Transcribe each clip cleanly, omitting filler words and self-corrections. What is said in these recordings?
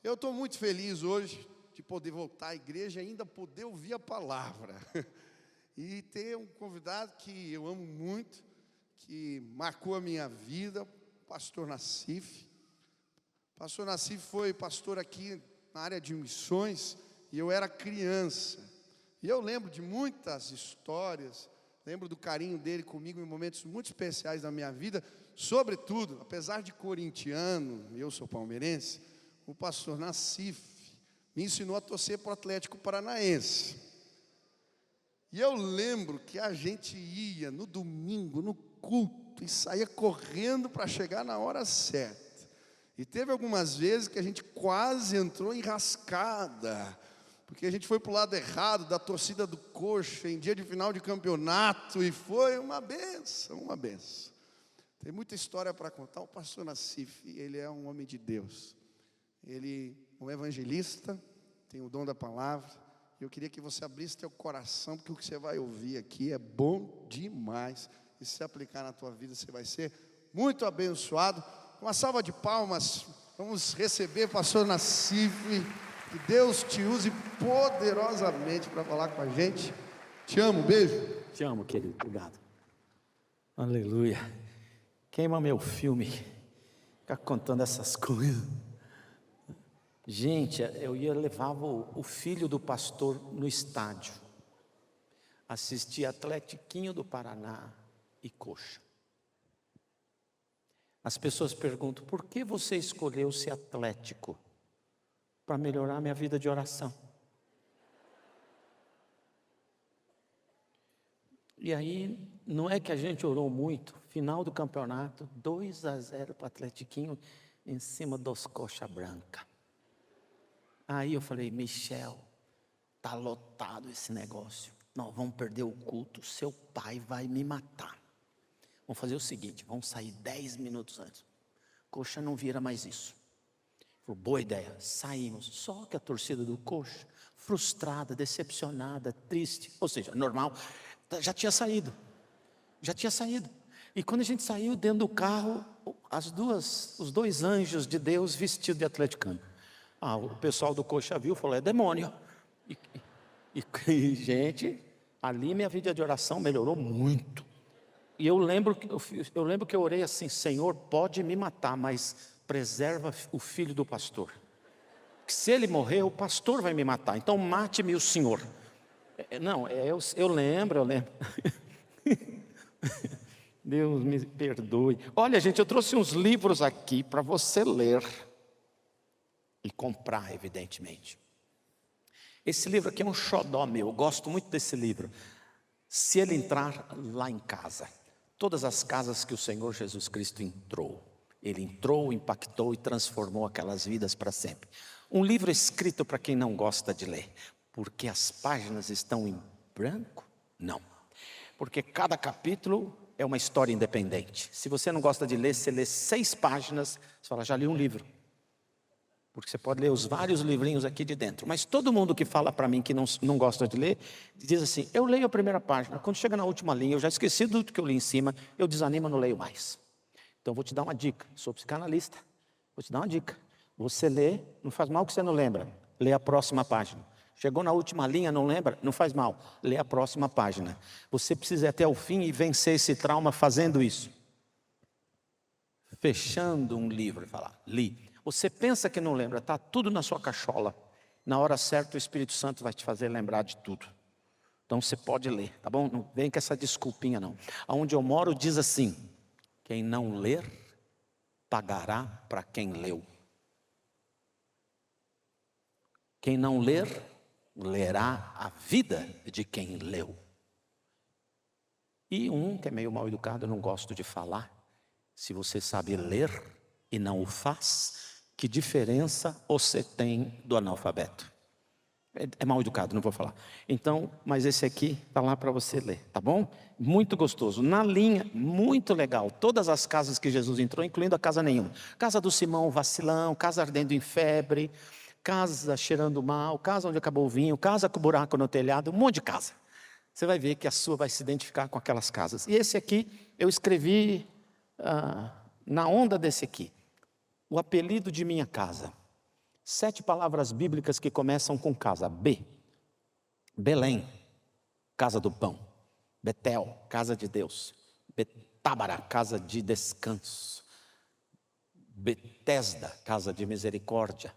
Eu estou muito feliz hoje de poder voltar à igreja e ainda poder ouvir a palavra. E ter um convidado que eu amo muito, que marcou a minha vida, o pastor Nassif. O pastor Nassif foi pastor aqui na área de missões, e eu era criança. E eu lembro de muitas histórias, lembro do carinho dele comigo em momentos muito especiais da minha vida. Sobretudo, apesar de corintiano, eu sou palmeirense, o pastor Nassif me ensinou a torcer para o Atlético Paranaense. E eu lembro que a gente ia no domingo, no culto, e saía correndo para chegar na hora certa. E teve algumas vezes que a gente quase entrou em rascada, porque a gente foi para o lado errado da torcida do Coxa, em dia de final de campeonato, e foi uma benção, uma benção. Tem muita história para contar. O pastor Nassif, ele é um homem de Deus. Ele é um evangelista, tem o dom da palavra. Eu queria que você abrisse teu coração, porque o que você vai ouvir aqui é bom demais. E se aplicar na tua vida, você vai ser muito abençoado. Uma salva de palmas, vamos receber o pastor Nassif. Que Deus te use poderosamente para falar com a gente. Te amo, beijo. Te amo, querido, obrigado. Aleluia. Queima meu filme, ficar contando essas coisas. Gente, eu levava o filho do pastor no estádio, assistia Atletiquinho do Paraná e Coxa. As pessoas perguntam, por que você escolheu ser atlético? Para melhorar minha vida de oração. E aí, não é que a gente orou muito, final do campeonato, 2-0 para o Atletiquinho, em cima dos coxa branca. Aí eu falei, Michel, está lotado esse negócio, nós vamos perder o culto, seu pai vai me matar. Vamos fazer o seguinte, vamos sair 10 minutos antes. Coxa não vira mais isso. Falei, boa ideia, saímos. Só que a torcida do Coxa, frustrada, decepcionada, triste, ou seja, normal, já tinha saído. E quando a gente saiu dentro do carro, os dois anjos de Deus vestidos de atleticano. O pessoal do Coxa viu, falou, é demônio. E gente, ali minha vida de oração melhorou muito. E eu lembro que eu orei assim, Senhor, pode me matar, mas preserva o filho do pastor. Se ele morrer, o pastor vai me matar, então mate-me o Senhor. Eu lembro. Deus me perdoe. Olha, gente, eu trouxe uns livros aqui para você ler e comprar, evidentemente. Esse livro aqui é um xodó meu, eu gosto muito desse livro. Se ele entrar lá em casa, todas as casas que o Senhor Jesus Cristo entrou, ele entrou, impactou e transformou aquelas vidas para sempre. Um livro escrito para quem não gosta de ler, porque as páginas estão em branco? Não, porque cada capítulo é uma história independente. Se você não gosta de ler, você lê 6 páginas, você fala, já li um livro. Porque você pode ler os vários livrinhos aqui de dentro. Mas todo mundo que fala para mim que não gosta de ler, diz assim, eu leio a primeira página, quando chega na última linha, eu já esqueci tudo que eu li em cima, eu desanimo e não leio mais. Então vou te dar uma dica, sou psicanalista, vou te dar uma dica. Você lê, não faz mal que você não lembra, lê a próxima página. Chegou na última linha, não lembra? Não faz mal, lê a próxima página. Você precisa ir até o fim e vencer esse trauma fazendo isso. Fechando um livro e falar, li. Você pensa que não lembra, está tudo na sua cachola. Na hora certa o Espírito Santo vai te fazer lembrar de tudo. Então você pode ler, tá bom? Não vem com essa desculpinha não. Aonde eu moro diz assim, quem não ler, pagará para quem leu. Quem não ler, lerá a vida de quem leu. E um que é meio mal educado, eu não gosto de falar. Se você sabe ler e não o faz, que diferença você tem do analfabeto? É mal educado, não vou falar. Então, mas esse aqui está lá para você ler, tá bom? Muito gostoso. Na linha, muito legal. Todas as casas que Jesus entrou, incluindo a casa nenhuma. Casa do Simão vacilão, casa ardendo em febre, casa cheirando mal, casa onde acabou o vinho, casa com buraco no telhado, um monte de casa. Você vai ver que a sua vai se identificar com aquelas casas. E esse aqui, eu escrevi na onda desse aqui. O apelido de minha casa. 7 palavras bíblicas que começam com casa. B, Belém, casa do pão. Betel, casa de Deus. Betábara, casa de descanso. Betesda, casa de misericórdia.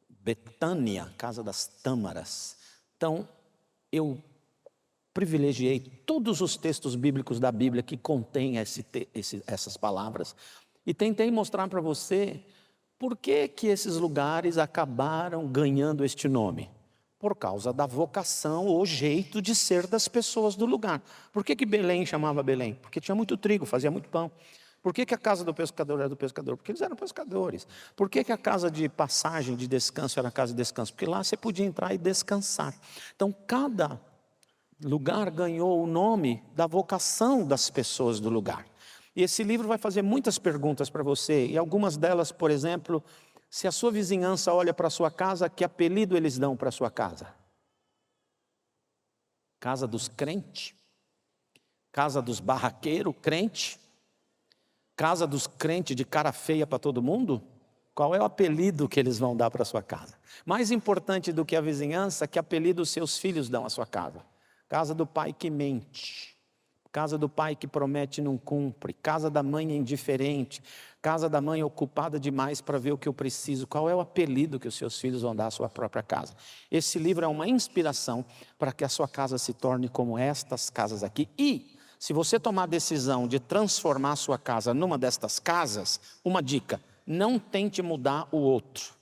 Betânia, casa das tâmaras. Então, eu privilegiei todos os textos bíblicos da Bíblia que contêm essas palavras e tentei mostrar para você por que esses lugares acabaram ganhando este nome. Por causa da vocação ou jeito de ser das pessoas do lugar. Por que Belém chamava Belém? Porque tinha muito trigo, fazia muito pão. Por que a casa do pescador era do pescador? Porque eles eram pescadores. Por que a casa de passagem, de descanso, era a casa de descanso? Porque lá você podia entrar e descansar. Então, cada lugar ganhou o nome da vocação das pessoas do lugar. E esse livro vai fazer muitas perguntas para você. E algumas delas, por exemplo, se a sua vizinhança olha para a sua casa, que apelido eles dão para a sua casa? Casa dos crentes? Casa dos barraqueiros, crente? Casa dos crentes de cara feia para todo mundo? Qual é o apelido que eles vão dar para a sua casa? Mais importante do que a vizinhança, que apelido os seus filhos dão à sua casa? Casa do pai que mente. Casa do pai que promete e não cumpre. Casa da mãe indiferente. Casa da mãe ocupada demais para ver o que eu preciso. Qual é o apelido que os seus filhos vão dar à sua própria casa? Esse livro é uma inspiração para que a sua casa se torne como estas casas aqui. E, se você tomar a decisão de transformar a sua casa numa destas casas, uma dica: não tente mudar o outro.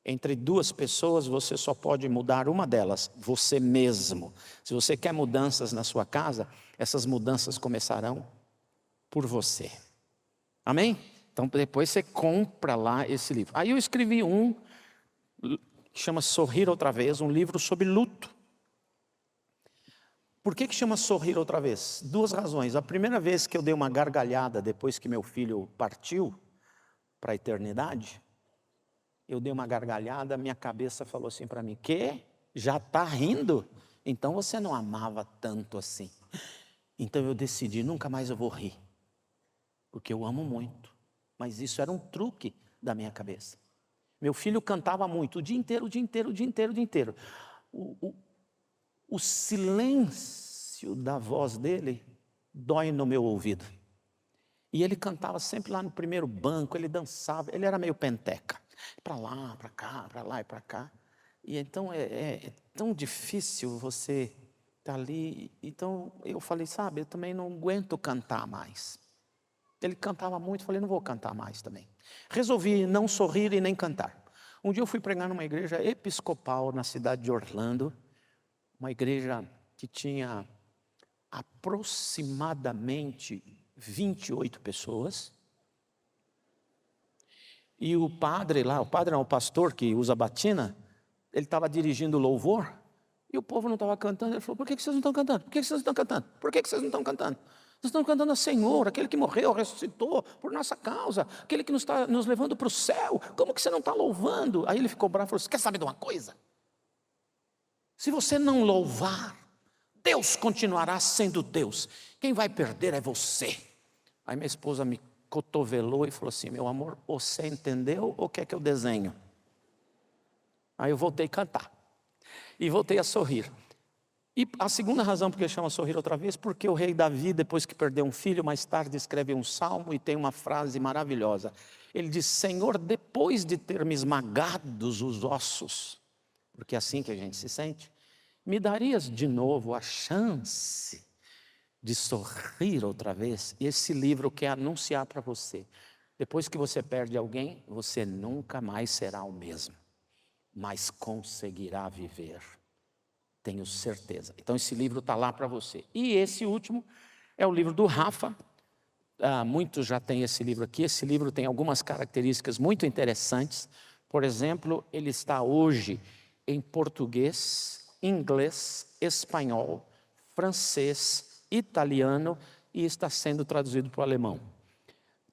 Entre 2 pessoas, você só pode mudar uma delas, você mesmo. Se você quer mudanças na sua casa, essas mudanças começarão por você. Amém? Então, depois você compra lá esse livro. Aí eu escrevi um, que chama Sorrir Outra Vez, um livro sobre luto. Por que chama Sorrir Outra Vez? 2 razões. A primeira vez que eu dei uma gargalhada depois que meu filho partiu para a eternidade, eu dei uma gargalhada, minha cabeça falou assim para mim: "Quê? Já está rindo? Então você não amava tanto assim." Então eu decidi, nunca mais eu vou rir, porque eu amo muito. Mas isso era um truque da minha cabeça. Meu filho cantava muito, o dia inteiro, o dia inteiro, o dia inteiro, o dia inteiro. O silêncio da voz dele dói no meu ouvido. E ele cantava sempre lá no primeiro banco, ele dançava, ele era meio penteca. Para lá, para cá, para lá e para cá. E então é tão difícil você estar ali. Então eu falei, sabe, eu também não aguento cantar mais. Ele cantava muito, falei, não vou cantar mais também. Resolvi não sorrir e nem cantar. Um dia eu fui pregar numa igreja episcopal na cidade de Orlando, uma igreja que tinha aproximadamente 28 pessoas. E o padre lá, o pastor que usa batina, ele estava dirigindo o louvor, e o povo não estava cantando. Ele falou, por que vocês não estão cantando? Por que vocês não estão cantando? Por que vocês não estão cantando? Vocês estão cantando ao Senhor, aquele que morreu, ressuscitou por nossa causa, aquele que nos está nos levando para o céu. Como que você não está louvando? Aí ele ficou bravo e falou, você quer saber de uma coisa? Se você não louvar, Deus continuará sendo Deus. Quem vai perder é você. Aí minha esposa me cotovelou e falou assim, meu amor, você entendeu ou quer que eu desenho? Aí eu voltei a cantar. E voltei a sorrir. E a segunda razão porque chama Sorrir Outra Vez, porque o rei Davi, depois que perdeu um filho, mais tarde escreve um salmo e tem uma frase maravilhosa. Ele diz, Senhor, depois de ter me esmagados os ossos, porque é assim que a gente se sente, me darias de novo a chance de sorrir outra vez? E esse livro quer anunciar para você, depois que você perde alguém, você nunca mais será o mesmo, mas conseguirá viver. Tenho certeza. Então esse livro está lá para você. E esse último é o livro do Rafa. Muitos já têm esse livro aqui. Esse livro tem algumas características muito interessantes. Por exemplo, ele está hoje em português, inglês, espanhol, francês, italiano e está sendo traduzido para o alemão.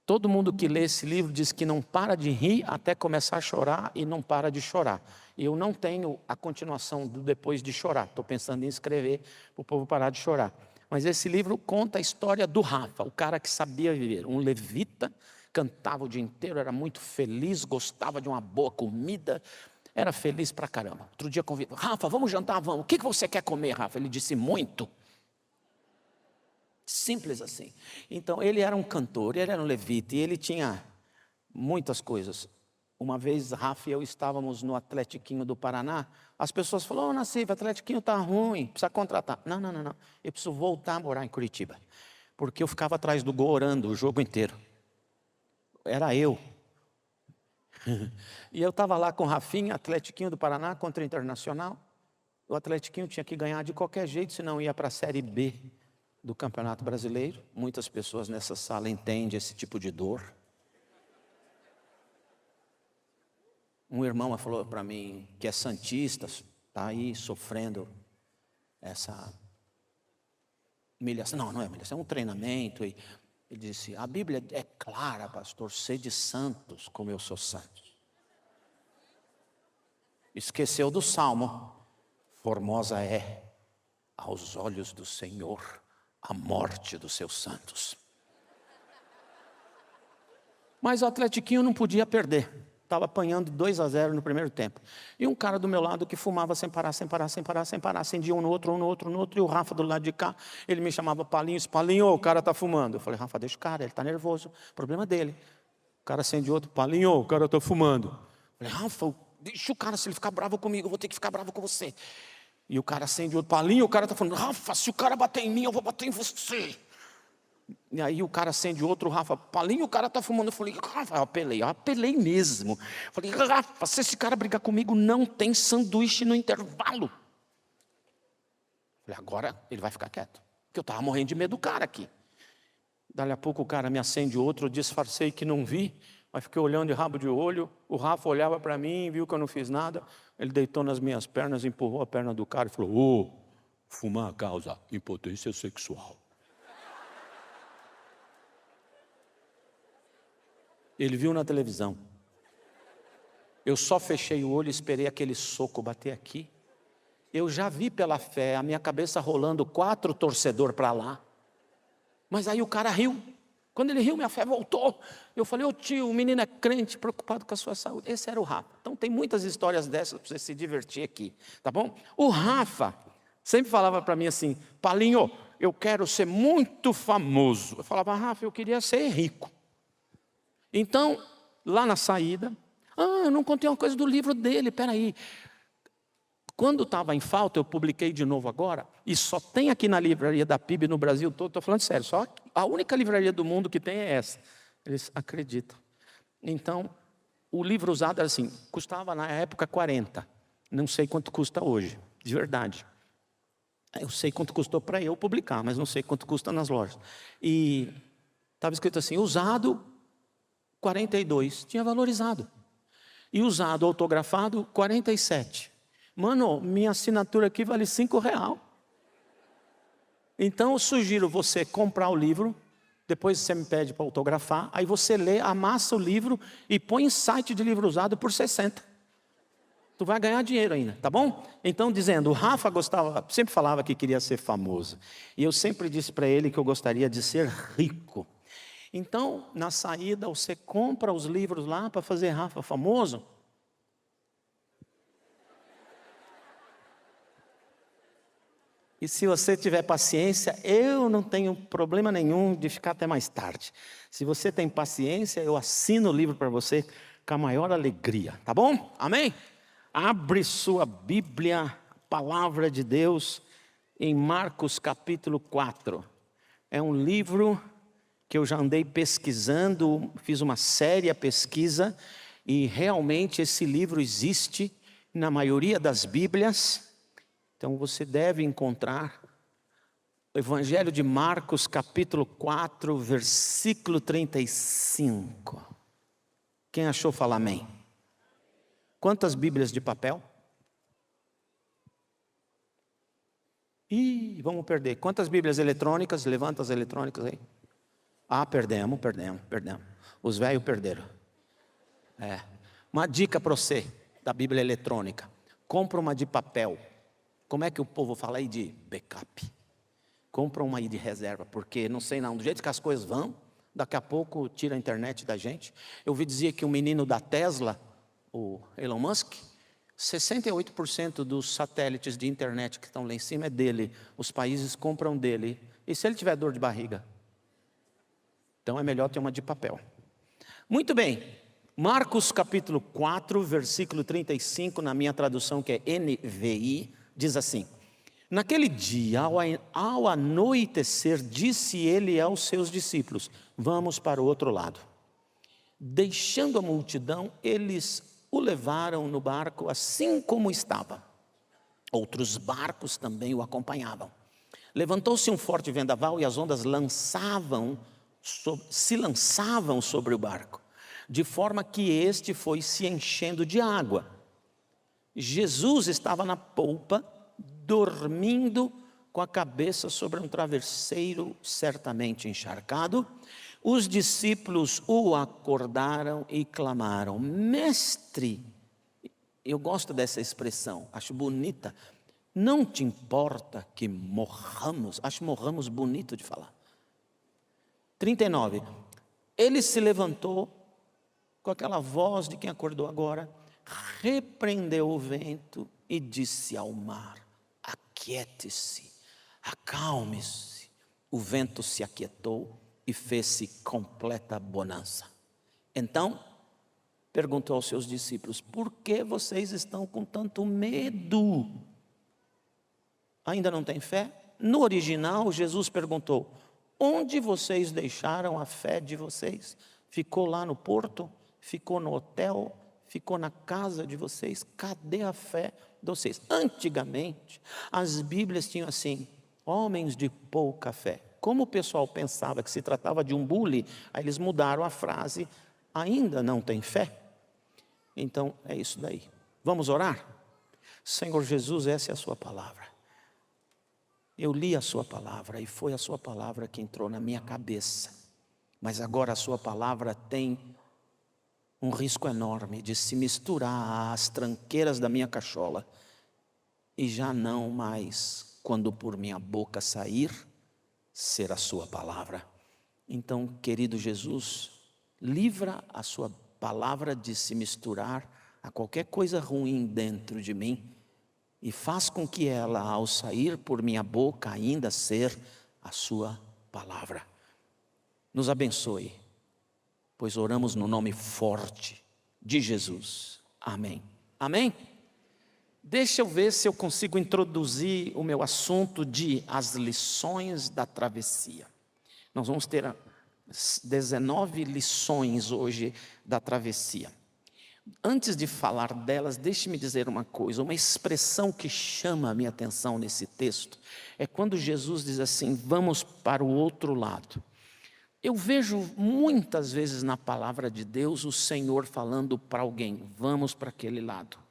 Todo mundo que lê esse livro diz que não para de rir até começar a chorar e não para de chorar. Eu não tenho a continuação do depois de chorar. Estou pensando em escrever para o povo parar de chorar. Mas esse livro conta a história do Rafa, o cara que sabia viver. Um levita, cantava o dia inteiro, era muito feliz, gostava de uma boa comida, Era feliz pra caramba. Outro dia convidou, Rafa, vamos jantar, vamos. O que você quer comer, Rafa? Ele disse, muito. Simples assim. Então, ele era um cantor, ele era um levita, e ele tinha muitas coisas. Uma vez, Rafa e eu estávamos no Atletiquinho do Paraná, as pessoas falaram, Nassif, o Atletiquinho está ruim, precisa contratar. Não, eu preciso voltar a morar em Curitiba, porque eu ficava atrás do gol orando o jogo inteiro. Era eu. E eu estava lá com o Rafinha, Atletiquinho do Paraná contra o Internacional. O Atletiquinho tinha que ganhar de qualquer jeito, senão ia para a Série B do Campeonato Brasileiro. Muitas pessoas nessa sala entendem esse tipo de dor. Um irmão falou para mim que é santista, está aí sofrendo essa humilhação. Não é humilhação, é um treinamento. E ele disse, a Bíblia é clara, pastor, sede santos como eu sou santo. Esqueceu do Salmo, formosa é aos olhos do Senhor a morte dos seus santos. Mas o Atletiquinho não podia perder. Estava apanhando 2-0 no primeiro tempo. E um cara do meu lado que fumava sem parar, acendia um no outro, e o Rafa do lado de cá, ele me chamava Palinho, Palinho, o cara está fumando. Eu falei, Rafa, deixa o cara, ele está nervoso, problema dele. O cara acende outro, Palinho, o cara está fumando. Eu falei, Rafa, deixa o cara, se ele ficar bravo comigo, eu vou ter que ficar bravo com você. E o cara acende outro, Palinho, o cara está falando, Rafa, se o cara bater em mim, eu vou bater em você. E aí o cara acende outro, Rafa, Palinho, o cara está fumando. Eu falei, Rafa, eu apelei mesmo. Eu falei, Rafa, se esse cara brigar comigo, não tem sanduíche no intervalo. Eu falei, agora ele vai ficar quieto. Porque eu estava morrendo de medo do cara aqui. Dali a pouco o cara me acende outro, eu disfarcei que não vi, mas fiquei olhando de rabo de olho. O Rafa olhava para mim, viu que eu não fiz nada. Ele deitou nas minhas pernas, empurrou a perna do cara e falou, fumar causa impotência sexual. Ele viu na televisão. Eu só fechei o olho e esperei aquele soco bater aqui. Eu já vi pela fé, a minha cabeça rolando 4 torcedores para lá. Mas aí o cara riu. Quando ele riu, minha fé voltou. Eu falei, tio, o menino é crente, preocupado com a sua saúde. Esse era o Rafa. Então tem muitas histórias dessas para você se divertir aqui, tá bom? O Rafa sempre falava para mim assim, Palinho, eu quero ser muito famoso. Eu falava, Rafa, eu queria ser rico. Então, lá na saída, eu não contei uma coisa do livro dele, peraí. Quando estava em falta, eu publiquei de novo agora, e só tem aqui na livraria da PIB no Brasil todo, estou falando sério, só a única livraria do mundo que tem é essa. Eles acreditam. Então, o livro usado era assim, custava na época 40, não sei quanto custa hoje, de verdade. Eu sei quanto custou para eu publicar, mas não sei quanto custa nas lojas. E estava escrito assim, usado 42, tinha valorizado. E usado, autografado, 47. Mano, minha assinatura aqui vale R$5. Então eu sugiro você comprar o livro, depois você me pede para autografar, aí você lê, amassa o livro e põe em site de livro usado por 60. Tu vai ganhar dinheiro ainda, tá bom? Então dizendo, o Rafa sempre falava que queria ser famoso. E eu sempre disse para ele que eu gostaria de ser rico. Então, na saída, você compra os livros lá para fazer Rafa famoso. E se você tiver paciência, eu não tenho problema nenhum de ficar até mais tarde. Se você tem paciência, eu assino o livro para você com a maior alegria, tá bom? Amém? Abre sua Bíblia, a palavra de Deus, em Marcos capítulo 4. É um livro que eu já andei pesquisando, fiz uma séria pesquisa, e realmente esse livro existe na maioria das Bíblias. Então você deve encontrar o Evangelho de Marcos, capítulo 4, versículo 35. Quem achou, fala amém. Quantas Bíblias de papel? Vamos perder. Quantas Bíblias eletrônicas? Levanta as eletrônicas aí. Perdemos. Os velhos perderam. Uma dica para você da Bíblia eletrônica. Compra uma de papel. Como é que o povo fala aí de backup? Compra uma aí de reserva, porque não sei não, do jeito que as coisas vão, daqui a pouco tira a internet da gente. Eu ouvi dizer que o menino da Tesla, o Elon Musk, 68% dos satélites de internet que estão lá em cima é dele. Os países compram dele. E se ele tiver dor de barriga? Então é melhor ter uma de papel. Muito bem. Marcos capítulo 4, versículo 35, na minha tradução que é NVI, diz assim: naquele dia, ao anoitecer, disse ele aos seus discípulos: vamos para o outro lado. Deixando a multidão, eles o levaram no barco assim como estava. Outros barcos também o acompanhavam. Levantou-se um forte vendaval e as ondas se lançavam sobre o barco, de forma que este foi se enchendo de água. Jesus estava na polpa, dormindo com a cabeça sobre um travesseiro certamente encharcado. Os discípulos o acordaram e clamaram: mestre, eu gosto dessa expressão, acho bonita, não te importa que morramos? Acho morramos bonito de falar. 39, ele se levantou com aquela voz de quem acordou agora, repreendeu o vento e disse ao mar: aquiete-se, acalme-se. O vento se aquietou e fez-se completa bonança. Então, perguntou aos seus discípulos: por que vocês estão com tanto medo? Ainda não tem fé? No original, Jesus perguntou: onde vocês deixaram a fé de vocês? Ficou lá no porto? Ficou no hotel? Ficou na casa de vocês? Cadê a fé de vocês? Antigamente, as Bíblias tinham assim: homens de pouca fé. Como o pessoal pensava que se tratava de um bully, aí eles mudaram a frase: ainda não tem fé? Então é isso daí. Vamos orar? Senhor Jesus, essa é a sua palavra. Eu li a sua palavra e foi a sua palavra que entrou na minha cabeça. Mas agora a sua palavra tem um risco enorme de se misturar às tranqueiras da minha cachola. E já não mais, quando por minha boca sair, ser a sua palavra. Então, querido Jesus, livra a sua palavra de se misturar a qualquer coisa ruim dentro de mim e faz com que ela, ao sair por minha boca, ainda ser a sua palavra. Nos abençoe, pois oramos no nome forte de Jesus. Amém. Amém? Deixa eu ver se eu consigo introduzir o meu assunto de as lições da travessia. Nós vamos ter 19 lições hoje da travessia. Antes de falar delas, deixe-me dizer uma coisa. Uma expressão que chama a minha atenção nesse texto é quando Jesus diz assim: vamos para o outro lado. Eu vejo muitas vezes na palavra de Deus o Senhor falando para alguém: vamos para aquele lado.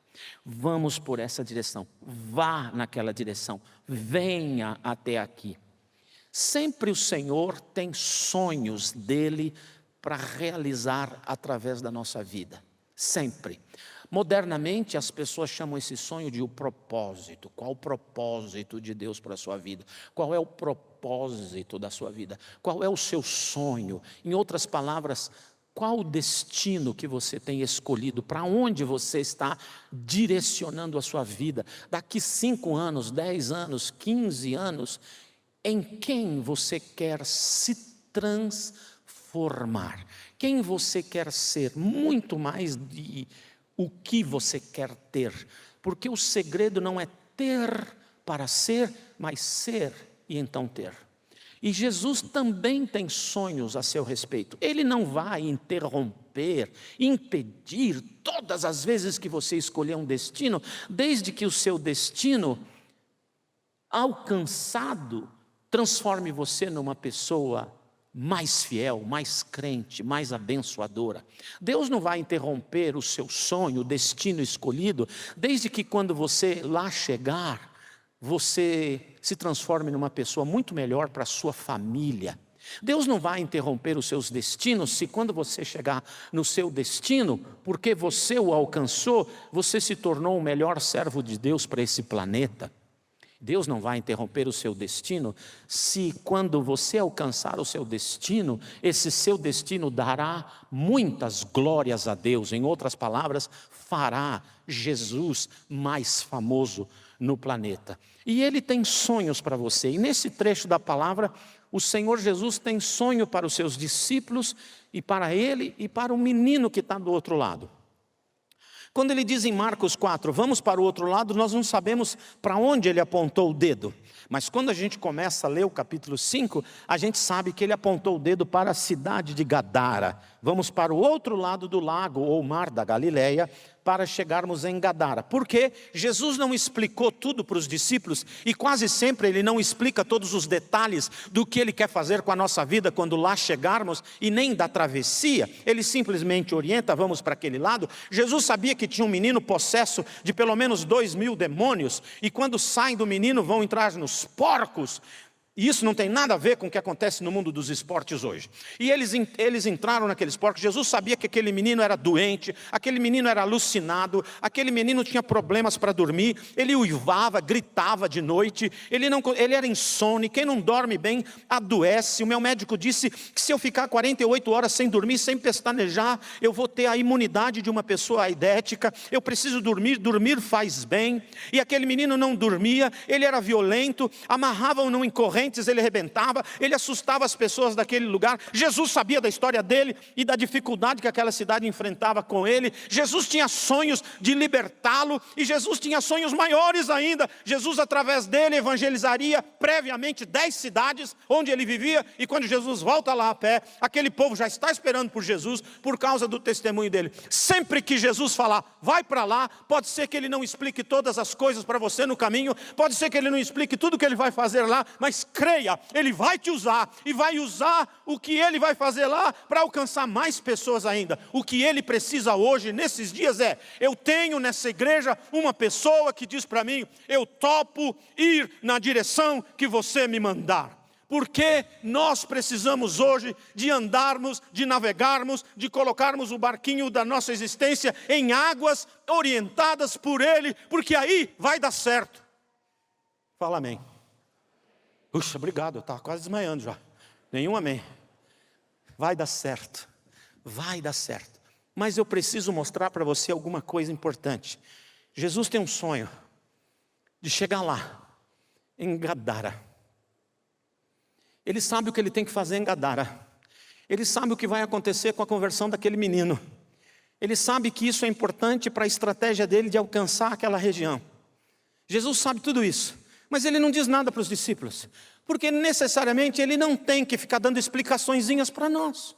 Vamos por essa direção, vá naquela direção, venha até aqui. Sempre o Senhor tem sonhos dele para realizar através da nossa vida, sempre. Modernamente as pessoas chamam esse sonho de o propósito. Qual o propósito de Deus para a sua vida? Qual é o propósito da sua vida? Qual é o seu sonho? Em outras palavras, qual o destino que você tem escolhido? Para onde você está direcionando a sua vida? Daqui 5 anos, 10 anos, 15 anos, em quem você quer se transformar? Quem você quer ser? Muito mais de o que você quer ter. Porque o segredo não é ter para ser, mas ser e então ter. E Jesus também tem sonhos a seu respeito. Ele não vai interromper, impedir todas as vezes que você escolher um destino, desde que o seu destino alcançado transforme você numa pessoa mais fiel, mais crente, mais abençoadora. Deus não vai interromper o seu sonho, o destino escolhido, desde que quando você lá chegar, você se transforme numa pessoa muito melhor para a sua família. Deus não vai interromper os seus destinos se quando você chegar no seu destino, porque você o alcançou, você se tornou o melhor servo de Deus para esse planeta. Deus não vai interromper o seu destino se, quando você alcançar o seu destino, esse seu destino dará muitas glórias a Deus. Em outras palavras, fará Jesus mais famoso no planeta. E Ele tem sonhos para você. E nesse trecho da palavra, o Senhor Jesus tem sonho para os seus discípulos e para Ele e para o menino que está do outro lado. Quando ele diz em Marcos 4, vamos para o outro lado, nós não sabemos para onde ele apontou o dedo. Mas quando a gente começa a ler o capítulo 5, a gente sabe que ele apontou o dedo para a cidade de Gadara. Vamos para o outro lado do lago ou mar da Galileia para chegarmos em Gadara. Porque Jesus não explicou tudo para os discípulos e quase sempre ele não explica todos os detalhes do que ele quer fazer com a nossa vida quando lá chegarmos e nem da travessia. Ele simplesmente orienta, vamos para aquele lado. Jesus sabia que tinha um menino possesso de pelo menos 2.000 demônios e quando saem do menino vão entrar nos porcos. E isso não tem nada a ver com o que acontece no mundo dos esportes hoje. E eles entraram naqueles porcos. Jesus sabia que aquele menino era doente, aquele menino era alucinado, aquele menino tinha problemas para dormir, ele uivava, gritava de noite, ele era insone. Quem não dorme bem adoece. O meu médico disse que se eu ficar 48 horas sem dormir, sem pestanejar, eu vou ter a imunidade de uma pessoa aidética. Eu preciso dormir, dormir faz bem. E aquele menino não dormia, ele era violento, amarravam-no em corrente, ele arrebentava, ele assustava as pessoas daquele lugar. Jesus sabia da história dele e da dificuldade que aquela cidade enfrentava com ele. Jesus tinha sonhos de libertá-lo e Jesus tinha sonhos maiores ainda. Jesus, através dele, evangelizaria previamente 10 cidades onde ele vivia, e quando Jesus volta lá a pé, aquele povo já está esperando por Jesus por causa do testemunho dele. Sempre que Jesus falar, vai para lá, pode ser que ele não explique todas as coisas para você no caminho, pode ser que ele não explique tudo o que ele vai fazer lá, mas creia, Ele vai te usar, e vai usar o que Ele vai fazer lá, para alcançar mais pessoas ainda. O que Ele precisa hoje, nesses dias eu tenho nessa igreja uma pessoa que diz para mim, eu topo ir na direção que você me mandar. Porque nós precisamos hoje de andarmos, de navegarmos, de colocarmos o barquinho da nossa existência em águas orientadas por Ele, porque aí vai dar certo. Fala amém. Puxa, obrigado, eu estava quase desmaiando já. Nenhum amém. Vai dar certo. Vai dar certo. Mas eu preciso mostrar para você alguma coisa importante. Jesus tem um sonho de chegar lá, em Gadara. Ele sabe o que ele tem que fazer em Gadara. Ele sabe o que vai acontecer com a conversão daquele menino. Ele sabe que isso é importante para a estratégia dele de alcançar aquela região. Jesus sabe tudo isso. Mas ele não diz nada para os discípulos, porque necessariamente ele não tem que ficar dando explicaçõezinhas para nós.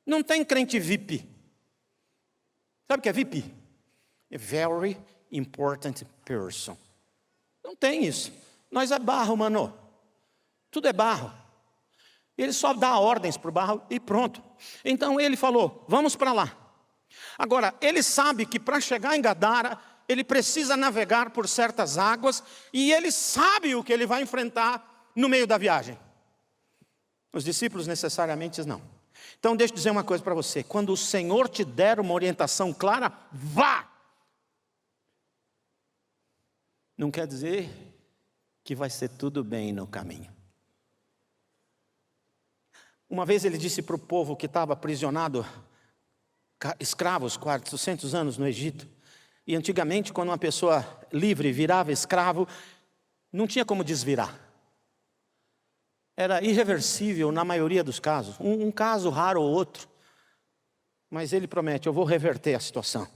Não tem crente VIP. Sabe o que é VIP? A very important person. Não tem isso. Nós é barro, mano. Tudo é barro. Ele só dá ordens para o barro e pronto. Então ele falou, vamos para lá. Agora, ele sabe que para chegar em Gadara, ele precisa navegar por certas águas, e ele sabe o que ele vai enfrentar no meio da viagem. Os discípulos necessariamente não. Então deixa eu dizer uma coisa para você, quando o Senhor te der uma orientação clara, vá! Não quer dizer que vai ser tudo bem no caminho. Uma vez ele disse para o povo que estava aprisionado, escravos, 400 anos no Egito, e antigamente, quando uma pessoa livre virava escravo, não tinha como desvirar. Era irreversível na maioria dos casos. Um caso raro ou outro. Mas ele promete, eu vou reverter a situação.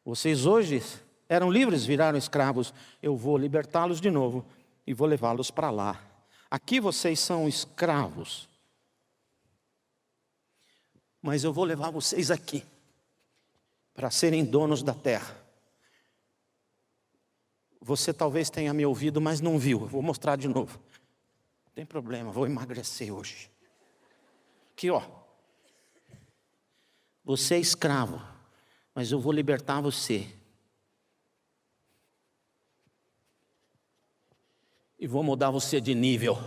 Vocês hoje eram livres, viraram escravos. Eu vou libertá-los de novo e vou levá-los para lá. Aqui vocês são escravos. Mas eu vou levar vocês aqui para serem donos da terra. Você talvez tenha me ouvido, mas não viu. Vou mostrar de novo. Não tem problema, vou emagrecer hoje. Aqui, ó. Você é escravo, mas eu vou libertar você. E vou mudar você de nível.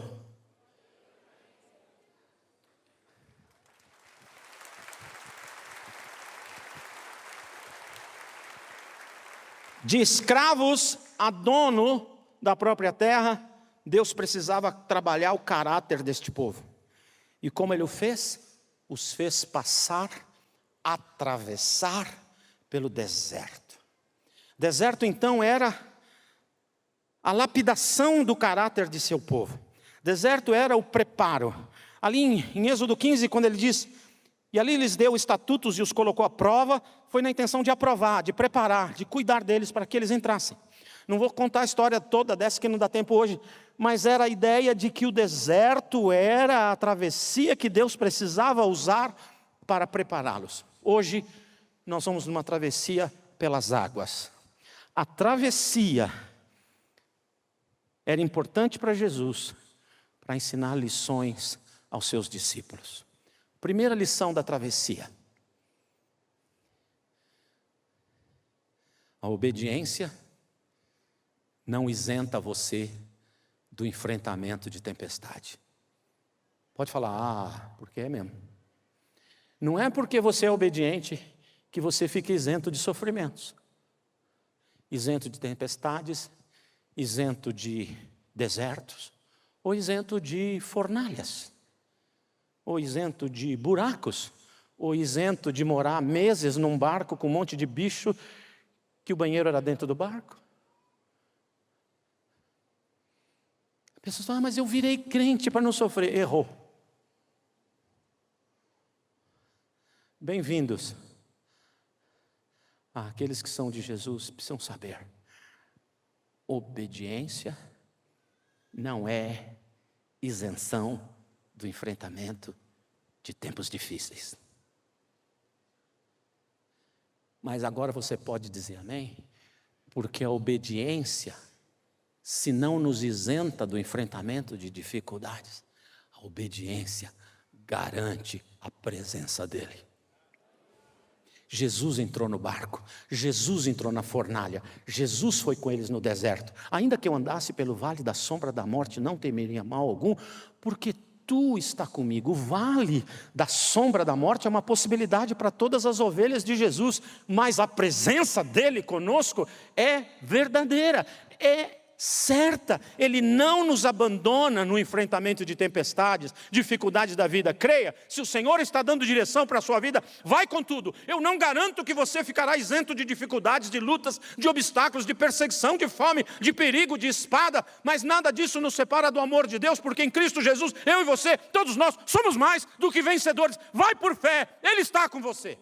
De escravos a dono da própria terra, Deus precisava trabalhar o caráter deste povo. E como Ele o fez? Os fez passar, atravessar pelo deserto. Deserto, então, era a lapidação do caráter de seu povo. Deserto era o preparo. Ali em Êxodo 15, quando ele diz, e ali lhes deu estatutos e os colocou à prova, foi na intenção de aprovar, de preparar, de cuidar deles para que eles entrassem. Não vou contar a história toda dessa que não dá tempo hoje, mas era a ideia de que o deserto era a travessia que Deus precisava usar para prepará-los. Hoje nós vamos numa travessia pelas águas. A travessia era importante para Jesus, para ensinar lições aos seus discípulos. Primeira lição da travessia: a obediência não isenta você do enfrentamento de tempestade. Pode falar, por que é mesmo? Não é porque você é obediente que você fica isento de sofrimentos, isento de tempestades, isento de desertos, ou isento de fornalhas, ou isento de buracos, ou isento de morar meses num barco com um monte de bicho que o banheiro era dentro do barco. A pessoa fala, mas eu virei crente para não sofrer. Errou. Bem-vindos. Aqueles que são de Jesus precisam saber. Obediência não é isenção do enfrentamento de tempos difíceis. Mas agora você pode dizer amém? Porque a obediência, se não nos isenta do enfrentamento de dificuldades, a obediência garante a presença dEle. Jesus entrou no barco, Jesus entrou na fornalha, Jesus foi com eles no deserto. Ainda que eu andasse pelo vale da sombra da morte, não temeria mal algum, porque tu está comigo. O vale da sombra da morte é uma possibilidade para todas as ovelhas de Jesus, mas a presença dEle conosco é verdadeira, é certa. Ele não nos abandona no enfrentamento de tempestades, dificuldades da vida. Creia, se o Senhor está dando direção para a sua vida, vai com tudo. Eu não garanto que você ficará isento de dificuldades, de lutas, de obstáculos, de perseguição, de fome, de perigo, de espada, mas nada disso nos separa do amor de Deus, porque em Cristo Jesus, eu e você, todos nós, somos mais do que vencedores. Vai por fé, Ele está com você.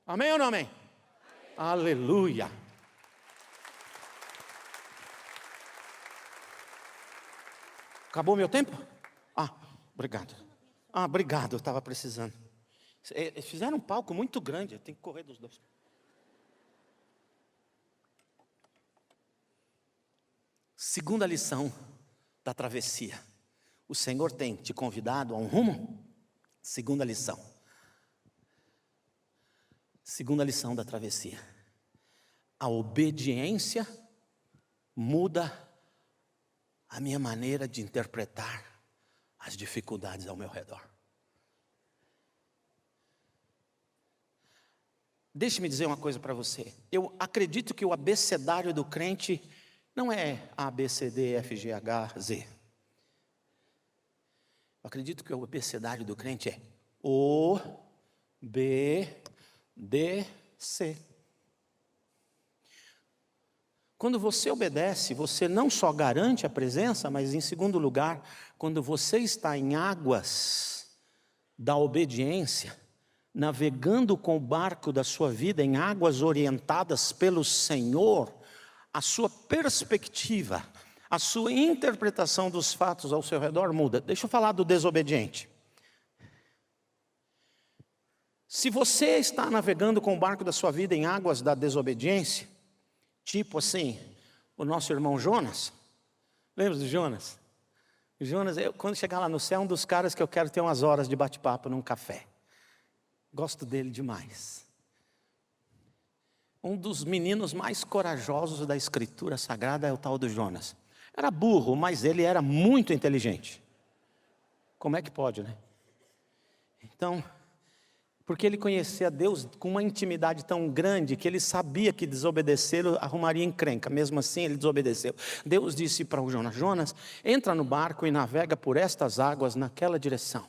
Amém ou não amém? Aleluia. Acabou meu tempo? Obrigado. Obrigado, eu estava precisando. Fizeram um palco muito grande, eu tenho que correr dos dois. Segunda lição da travessia. O Senhor tem te convidado a um rumo? Segunda lição. Segunda lição da travessia. A obediência muda a minha maneira de interpretar as dificuldades ao meu redor. Deixe-me dizer uma coisa para você. Eu acredito que o abecedário do crente não é A, B, C, D, F, G, H, Z. Eu acredito que o abecedário do crente é O, B, D, C. Quando você obedece, você não só garante a presença, mas em segundo lugar, quando você está em águas da obediência, navegando com o barco da sua vida em águas orientadas pelo Senhor, a sua perspectiva, a sua interpretação dos fatos ao seu redor muda. Deixa eu falar do desobediente. Se você está navegando com o barco da sua vida em águas da desobediência, tipo assim, o nosso irmão Jonas, lembra do Jonas? Jonas, quando chegar lá no céu, é um dos caras que eu quero ter umas horas de bate-papo num café. Gosto dele demais. Um dos meninos mais corajosos da Escritura Sagrada é o tal do Jonas. Era burro, mas ele era muito inteligente. Como é que pode, né? Então, Porque ele conhecia Deus com uma intimidade tão grande que ele sabia que desobedecê-lo arrumaria encrenca. Mesmo assim, ele desobedeceu. Deus disse para o Jonas: Jonas, entra no barco e navega por estas águas naquela direção.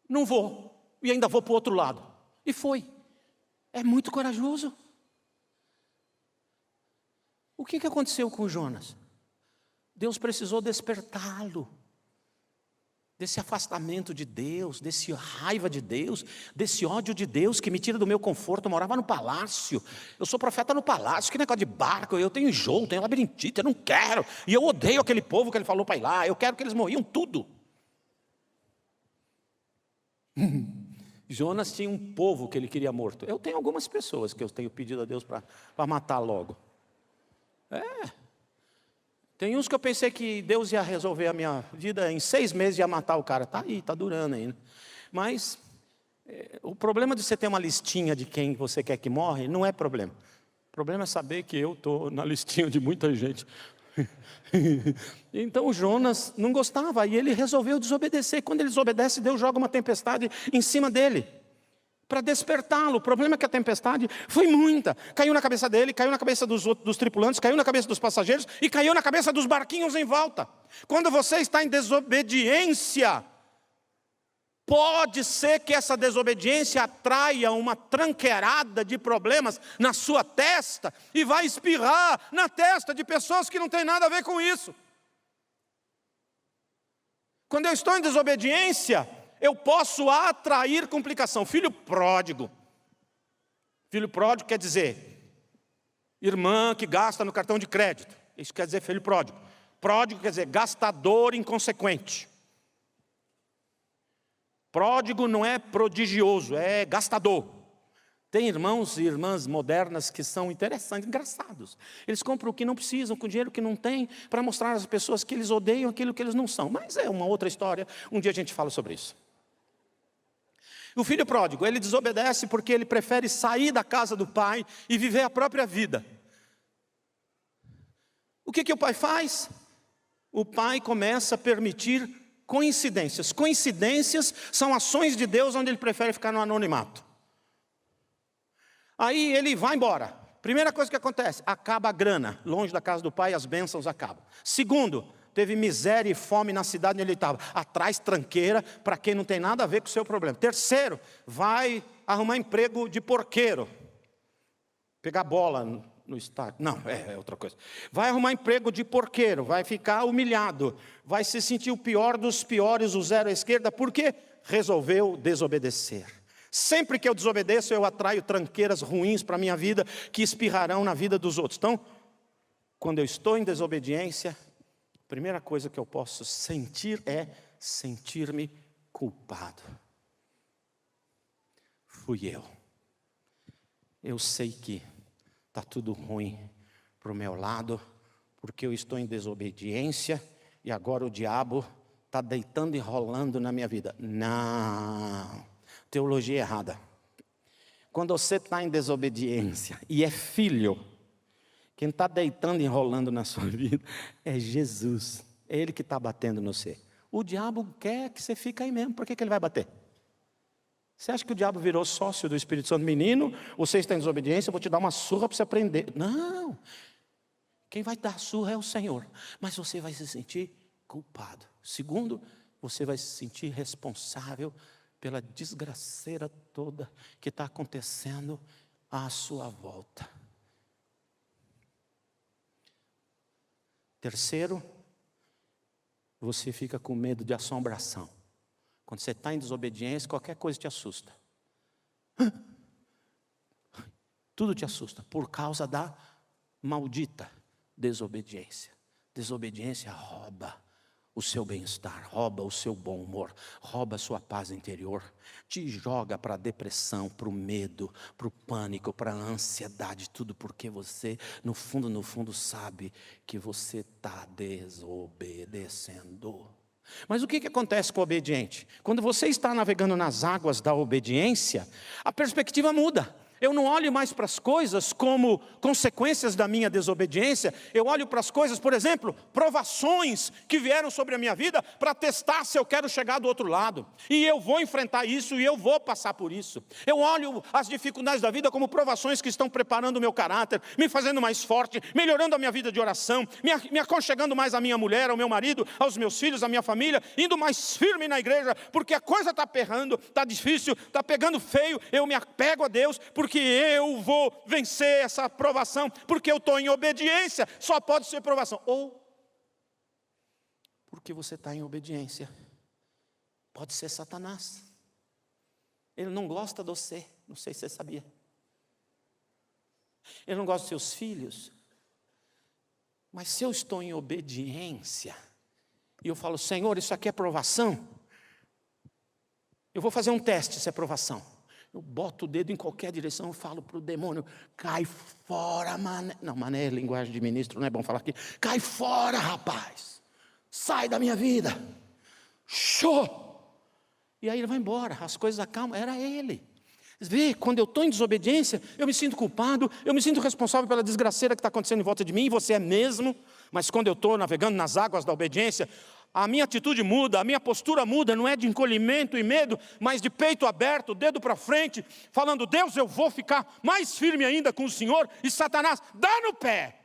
Não vou, e ainda vou para o outro lado. E foi. É muito corajoso. O que aconteceu com Jonas? Deus precisou despertá-lo desse afastamento de Deus, desse raiva de Deus, desse ódio de Deus que me tira do meu conforto. Eu morava no palácio, eu sou profeta no palácio, que negócio de barco, eu tenho enjoo, tenho labirintite, eu não quero, e eu odeio aquele povo que ele falou para ir lá, eu quero que eles morriam tudo. Jonas tinha um povo que ele queria morto. Eu tenho algumas pessoas que eu tenho pedido a Deus para matar logo. Tem uns que eu pensei que Deus ia resolver a minha vida em 6 meses, ia matar o cara. Está aí, está durando ainda. Mas o problema de você ter uma listinha de quem você quer que morre, não é problema. O problema é saber que eu estou na listinha de muita gente. Então Jonas não gostava, e ele resolveu desobedecer. Quando ele desobedece, Deus joga uma tempestade em cima dele para despertá-lo. O problema é que a tempestade foi muita. Caiu na cabeça dele, caiu na cabeça dos tripulantes, caiu na cabeça dos passageiros e caiu na cabeça dos barquinhos em volta. Quando você está em desobediência, pode ser que essa desobediência atraia uma tranqueirada de problemas na sua testa e vai espirrar na testa de pessoas que não tem nada a ver com isso. Quando eu estou em desobediência, eu posso atrair complicação. Filho pródigo. Filho pródigo quer dizer irmã que gasta no cartão de crédito. Isso quer dizer filho pródigo. Pródigo quer dizer gastador inconsequente. Pródigo não é prodigioso, é gastador. Tem irmãos e irmãs modernas que são interessantes, engraçados. Eles compram o que não precisam, com dinheiro que não tem, para mostrar às pessoas que eles odeiam aquilo que eles não são. Mas é uma outra história, um dia a gente fala sobre isso. O filho pródigo, ele desobedece porque ele prefere sair da casa do pai e viver a própria vida. O que o pai faz? O pai começa a permitir coincidências. Coincidências são ações de Deus onde ele prefere ficar no anonimato. Aí ele vai embora. Primeira coisa que acontece, acaba a grana. Longe da casa do pai, as bênçãos acabam. Segundo, teve miséria e fome na cidade onde ele estava. Atrás tranqueira para quem não tem nada a ver com o seu problema. Terceiro, vai arrumar emprego de porqueiro. Pegar bola no estádio. Não, é outra coisa. Vai arrumar emprego de porqueiro, vai ficar humilhado, vai se sentir o pior dos piores, o zero à esquerda, porque resolveu desobedecer. Sempre que eu desobedeço, eu atraio tranqueiras ruins para a minha vida, que espirrarão na vida dos outros. Então, quando eu estou em desobediência, a primeira coisa que eu posso sentir é sentir-me culpado. Fui eu. Eu sei que está tudo ruim para o meu lado, porque eu estou em desobediência e agora o diabo está deitando e rolando na minha vida. Não, teologia errada. Quando você está em desobediência e é filho, quem está deitando e enrolando na sua vida é Jesus. É Ele que está batendo no você. O diabo quer que você fique aí mesmo. Por que ele vai bater? Você acha que o diabo virou sócio do Espírito Santo? Menino, você está em desobediência, eu vou te dar uma surra para você aprender. Não. Quem vai dar surra é o Senhor. Mas você vai se sentir culpado. Segundo, você vai se sentir responsável pela desgraceira toda que está acontecendo à sua volta. Terceiro, você fica com medo de assombração. Quando você está em desobediência, qualquer coisa te assusta. Tudo te assusta por causa da maldita desobediência. Desobediência rouba o seu bem-estar, rouba o seu bom humor, rouba a sua paz interior, te joga para a depressão, para o medo, para o pânico, para a ansiedade, tudo porque você, no fundo, sabe que você está desobedecendo. Mas o que acontece com o obediente? Quando você está navegando nas águas da obediência, a perspectiva muda. Eu não olho mais para as coisas como consequências da minha desobediência. Eu olho para as coisas, por exemplo, provações que vieram sobre a minha vida para testar se eu quero chegar do outro lado. E eu vou enfrentar isso e eu vou passar por isso. Eu olho as dificuldades da vida como provações que estão preparando o meu caráter, me fazendo mais forte, melhorando a minha vida de oração, me aconchegando mais à minha mulher, ao meu marido, aos meus filhos, à minha família, indo mais firme na igreja, porque a coisa está aperrando, está difícil, está pegando feio, eu me apego a Deus, porque eu vou vencer essa provação, porque eu estou em obediência. Só pode ser provação. Ou porque você está em obediência, pode ser Satanás. Ele não gosta de você, não sei se você sabia. Ele não gosta dos seus filhos. Mas se eu estou em obediência, e eu falo, Senhor, isso aqui é provação, eu vou fazer um teste se é provação. Eu boto o dedo em qualquer direção, eu falo para o demônio, cai fora, mané. Não, mané é linguagem de ministro, não é bom falar aqui. Cai fora, rapaz. Sai da minha vida. Show! E aí ele vai embora, as coisas acalmam. Era ele. Vê, quando eu estou em desobediência, eu me sinto culpado, eu me sinto responsável pela desgraceira que está acontecendo em volta de mim, e você é mesmo. Mas quando eu estou navegando nas águas da obediência, a minha atitude muda, a minha postura muda, não é de encolhimento e medo, mas de peito aberto, dedo para frente, falando, Deus, eu vou ficar mais firme ainda com o Senhor, e Satanás, dá no pé.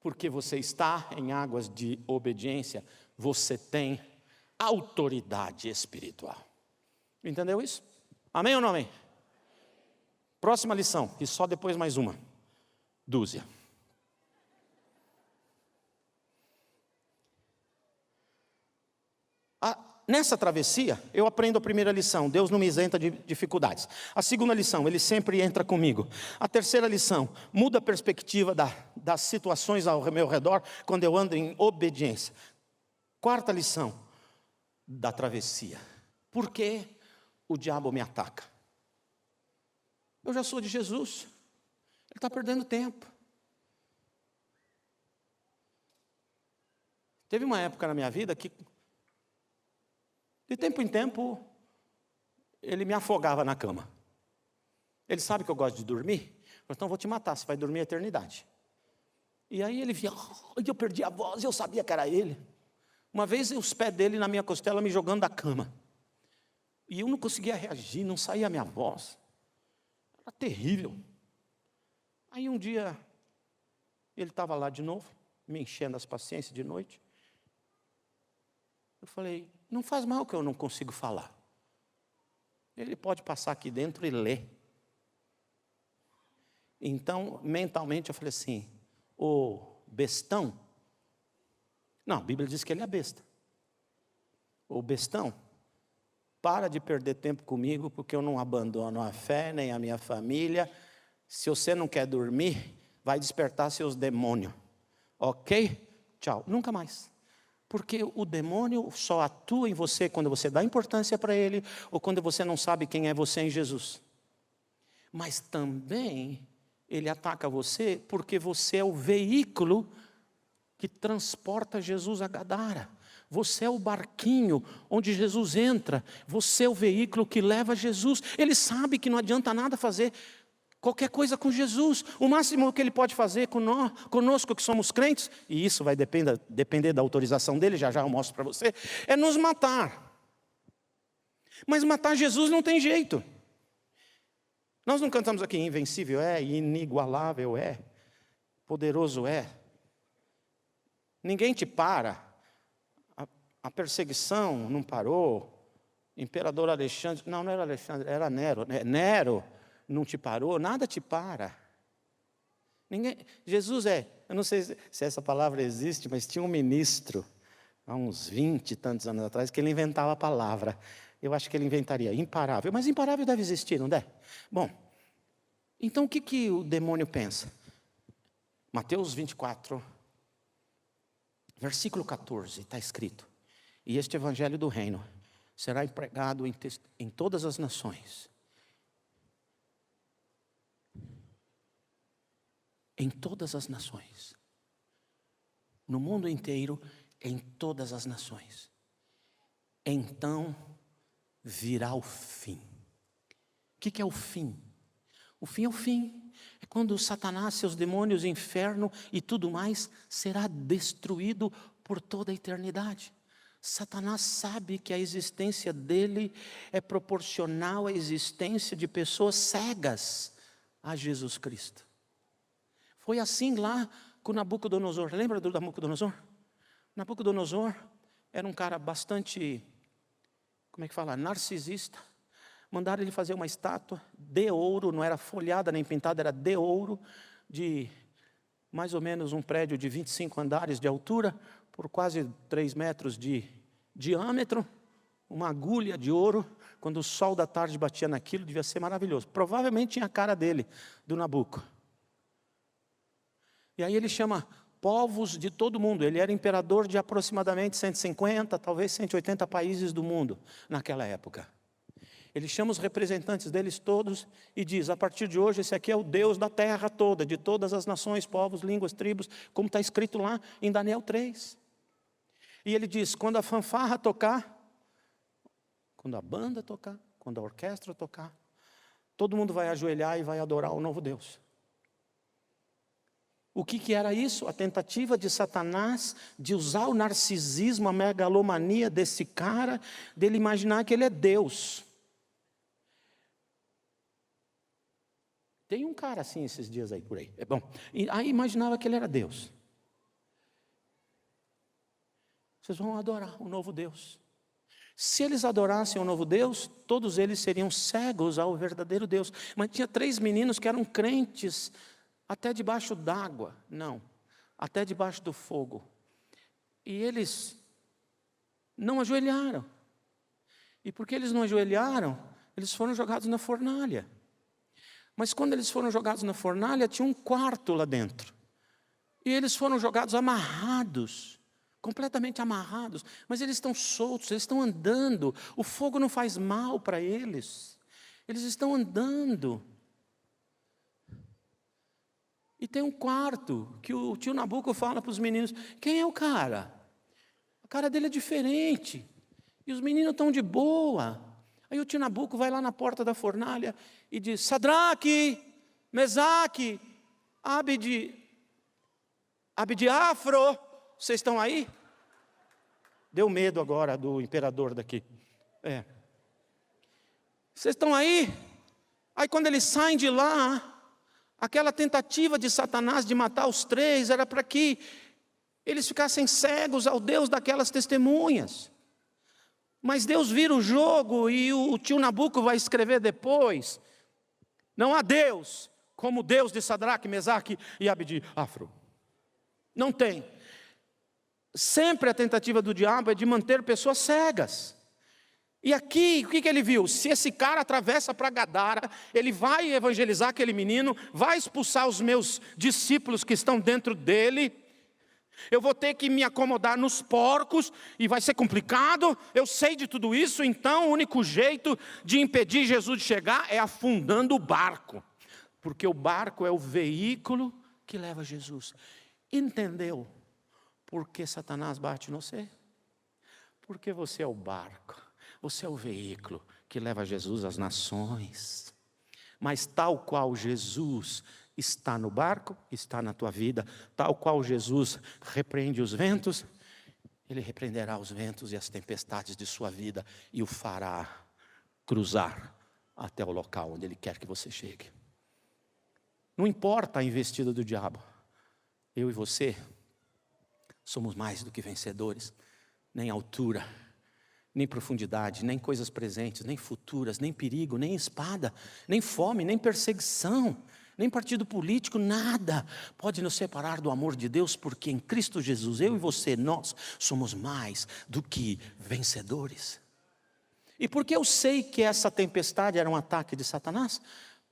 Porque você está em águas de obediência, você tem autoridade espiritual. Entendeu isso? Amém ou não amém? Próxima lição, e só depois mais uma. Dúzia. Nessa travessia, eu aprendo a primeira lição, Deus não me isenta de dificuldades. A segunda lição, Ele sempre entra comigo. A terceira lição, muda a perspectiva das situações ao meu redor, quando eu ando em obediência. Quarta lição da travessia, por que o diabo me ataca? Eu já sou de Jesus, ele está perdendo tempo. Teve uma época na minha vida que, de tempo em tempo, ele me afogava na cama. Ele sabe que eu gosto de dormir, então vou te matar, você vai dormir a eternidade. E aí ele via, eu perdi a voz, eu sabia que era ele. Uma vez os pés dele na minha costela me jogando da cama. E eu não conseguia reagir, não saía a minha voz. Era terrível. Aí um dia, ele estava lá de novo, me enchendo as paciências de noite. Eu falei, não faz mal que eu não consigo falar. Ele pode passar aqui dentro e ler. Então, mentalmente, eu falei assim, ô bestão. Não, a Bíblia diz que ele é besta. Ô bestão, para de perder tempo comigo, porque eu não abandono a fé, nem a minha família. Se você não quer dormir, vai despertar seus demônios. Ok? Tchau. Nunca mais. Porque o demônio só atua em você quando você dá importância para ele, ou quando você não sabe quem é você em Jesus. Mas também ele ataca você porque você é o veículo que transporta Jesus a Gadara. Você é o barquinho onde Jesus entra. Você é o veículo que leva Jesus. Ele sabe que não adianta nada fazer qualquer coisa com Jesus. O máximo que ele pode fazer conosco que somos crentes, e isso vai depender da autorização dele, já eu mostro para você, é nos matar. Mas matar Jesus não tem jeito. Nós não cantamos aqui, invencível é, inigualável é, poderoso é. Ninguém te para. A perseguição não parou. Imperador Alexandre, não era Alexandre, era Nero. Nero não te parou, nada te para. Jesus eu não sei se essa palavra existe, mas tinha um ministro, há uns 20 e tantos anos atrás, que ele inventava a palavra. Eu acho que ele inventaria imparável, mas imparável deve existir, não deve? Bom, então o que o demônio pensa? Mateus 24, versículo 14, está escrito, e este evangelho do reino será empregado em todas as nações. Em todas as nações. No mundo inteiro, em todas as nações. Então virá o fim. O que é o fim? O fim é o fim. É quando Satanás, seus demônios, inferno e tudo mais será destruído por toda a eternidade. Satanás sabe que a existência dele é proporcional à existência de pessoas cegas a Jesus Cristo. Foi assim lá com Nabucodonosor. Lembra do Nabucodonosor? Nabucodonosor era um cara bastante, narcisista. Mandaram ele fazer uma estátua de ouro, não era folhada nem pintada, era de ouro, de mais ou menos um prédio de 25 andares de altura, por quase 3 metros de diâmetro, uma agulha de ouro. Quando o sol da tarde batia naquilo, devia ser maravilhoso. Provavelmente tinha a cara dele, do Nabuco. E aí ele chama povos de todo mundo. Ele era imperador de aproximadamente 150, talvez 180 países do mundo naquela época. Ele chama os representantes deles todos e diz: a partir de hoje, esse aqui é o Deus da terra toda, de todas as nações, povos, línguas, tribos, como está escrito lá em Daniel 3. E ele diz: quando a fanfarra tocar, quando a banda tocar, quando a orquestra tocar, todo mundo vai ajoelhar e vai adorar o novo Deus. O que era isso? A tentativa de Satanás de usar o narcisismo, a megalomania desse cara, dele imaginar que ele é Deus. Tem um cara assim esses dias aí, por aí. É bom. E aí imaginava que ele era Deus. Vocês vão adorar o novo Deus. Se eles adorassem o novo Deus, todos eles seriam cegos ao verdadeiro Deus. Mas tinha 3 meninos que eram crentes até debaixo d'água. Não, até debaixo do fogo. E eles não ajoelharam. E porque eles não ajoelharam, eles foram jogados na fornalha. Mas quando eles foram jogados na fornalha, tinha um quarto lá dentro. E eles foram jogados amarrados, completamente amarrados. Mas eles estão soltos, eles estão andando. O fogo não faz mal para eles. Eles estão andando. E tem um quarto que o tio Nabuco fala para os meninos: quem é o cara? A cara dele é diferente. E os meninos estão de boa. Aí o tio Nabuco vai lá na porta da fornalha e diz: Sadraque, Mesaque, Abdiafro, vocês estão aí? Deu medo agora do imperador daqui. Vocês estão aí? Aí quando eles saem de lá, aquela tentativa de Satanás de matar os 3 era para que eles ficassem cegos ao Deus daquelas testemunhas. Mas Deus vira o jogo e o tio Nabuco vai escrever depois: não há Deus como o Deus de Sadraque, Mesaque e Abdiafro. Não tem. Sempre a tentativa do diabo é de manter pessoas cegas. E aqui, o que ele viu? Se esse cara atravessa para Gadara, ele vai evangelizar aquele menino, vai expulsar os meus discípulos que estão dentro dele. Eu vou ter que me acomodar nos porcos e vai ser complicado. Eu sei de tudo isso, então o único jeito de impedir Jesus de chegar é afundando o barco. Porque o barco é o veículo que leva Jesus. Entendeu por que Satanás bate no você? Porque você é o barco, você é o veículo que leva Jesus às nações. Mas tal qual Jesus está no barco, está na tua vida, tal qual Jesus repreende os ventos, Ele repreenderá os ventos e as tempestades de sua vida e o fará cruzar até o local onde Ele quer que você chegue. Não importa a investida do diabo, eu e você somos mais do que vencedores, nem altura, nem profundidade, nem coisas presentes, nem futuras, nem perigo, nem espada, nem fome, nem perseguição, nem partido político, nada pode nos separar do amor de Deus, porque em Cristo Jesus, eu e você, nós somos mais do que vencedores. E por que eu sei que essa tempestade era um ataque de Satanás?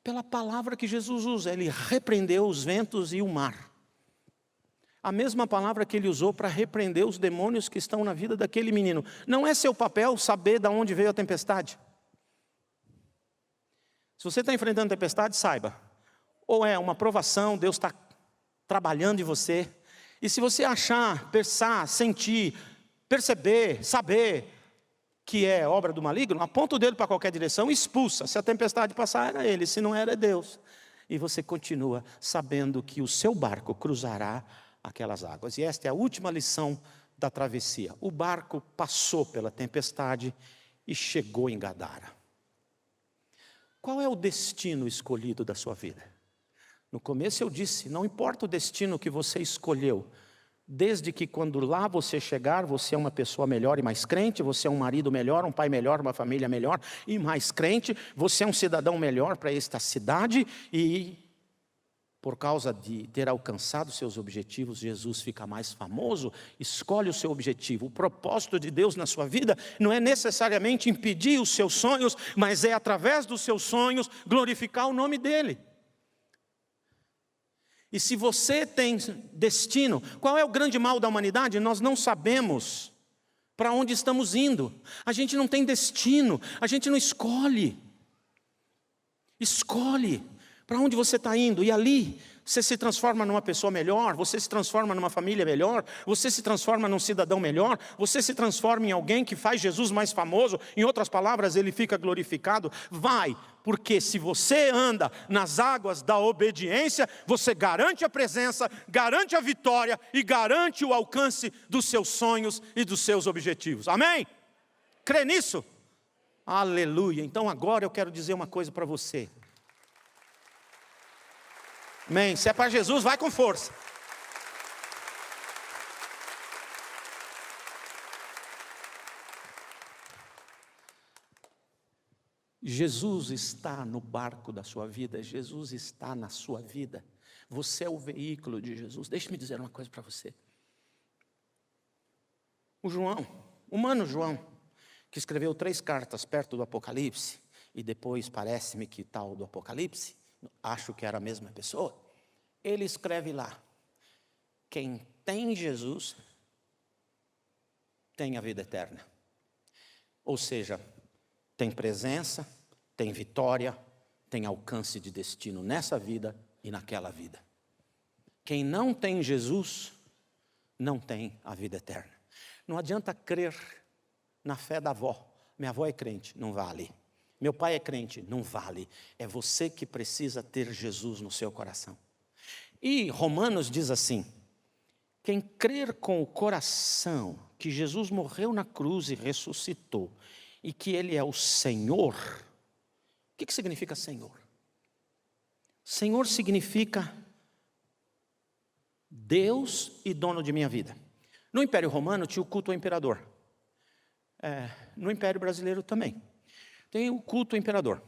Pela palavra que Jesus usa, Ele repreendeu os ventos e o mar. A mesma palavra que Ele usou para repreender os demônios que estão na vida daquele menino. Não é seu papel saber de onde veio a tempestade. Se você está enfrentando tempestade, saiba. Ou é uma provação, Deus está trabalhando em você. E se você achar, pensar, sentir, perceber, saber que é obra do maligno, aponta o dedo para qualquer direção e expulsa. Se a tempestade passar, era ele, se não era, é Deus. E você continua sabendo que o seu barco cruzará aquelas águas. E esta é a última lição da travessia. O barco passou pela tempestade e chegou em Gadara. Qual é o destino escolhido da sua vida? No começo eu disse, não importa o destino que você escolheu, desde que quando lá você chegar, você é uma pessoa melhor e mais crente, você é um marido melhor, um pai melhor, uma família melhor e mais crente, você é um cidadão melhor para esta cidade e por causa de ter alcançado seus objetivos, Jesus fica mais famoso, escolhe o seu objetivo. O propósito de Deus na sua vida não é necessariamente impedir os seus sonhos, mas é através dos seus sonhos glorificar o nome dEle. E se você tem destino, qual é o grande mal da humanidade? Nós não sabemos para onde estamos indo. A gente não tem destino, a gente não escolhe. Escolhe para onde você está indo, e ali você se transforma numa pessoa melhor, você se transforma numa família melhor, você se transforma num cidadão melhor, você se transforma em alguém que faz Jesus mais famoso, em outras palavras, ele fica glorificado. Vai, porque se você anda nas águas da obediência, você garante a presença, garante a vitória e garante o alcance dos seus sonhos e dos seus objetivos. Amém? Crê nisso? Aleluia. Então agora eu quero dizer uma coisa para você. Amém. Se é para Jesus, vai com força. Jesus está no barco da sua vida, Jesus está na sua vida. Você é o veículo de Jesus. Deixe-me dizer uma coisa para você. O mano João, que escreveu 3 cartas perto do Apocalipse, e depois parece-me que tal do Apocalipse, acho que era a mesma pessoa, ele escreve lá, quem tem Jesus, tem a vida eterna. Ou seja, tem presença, tem vitória, tem alcance de destino nessa vida e naquela vida. Quem não tem Jesus, não tem a vida eterna. Não adianta crer na fé da avó. Minha avó é crente, não vale. Meu pai é crente, não vale. É você que precisa ter Jesus no seu coração. E Romanos diz assim, quem crer com o coração que Jesus morreu na cruz e ressuscitou, e que Ele é o Senhor. O que significa Senhor? Senhor significa Deus e dono de minha vida. No Império Romano tinha o culto ao imperador. No Império Brasileiro também. Tem o culto ao imperador.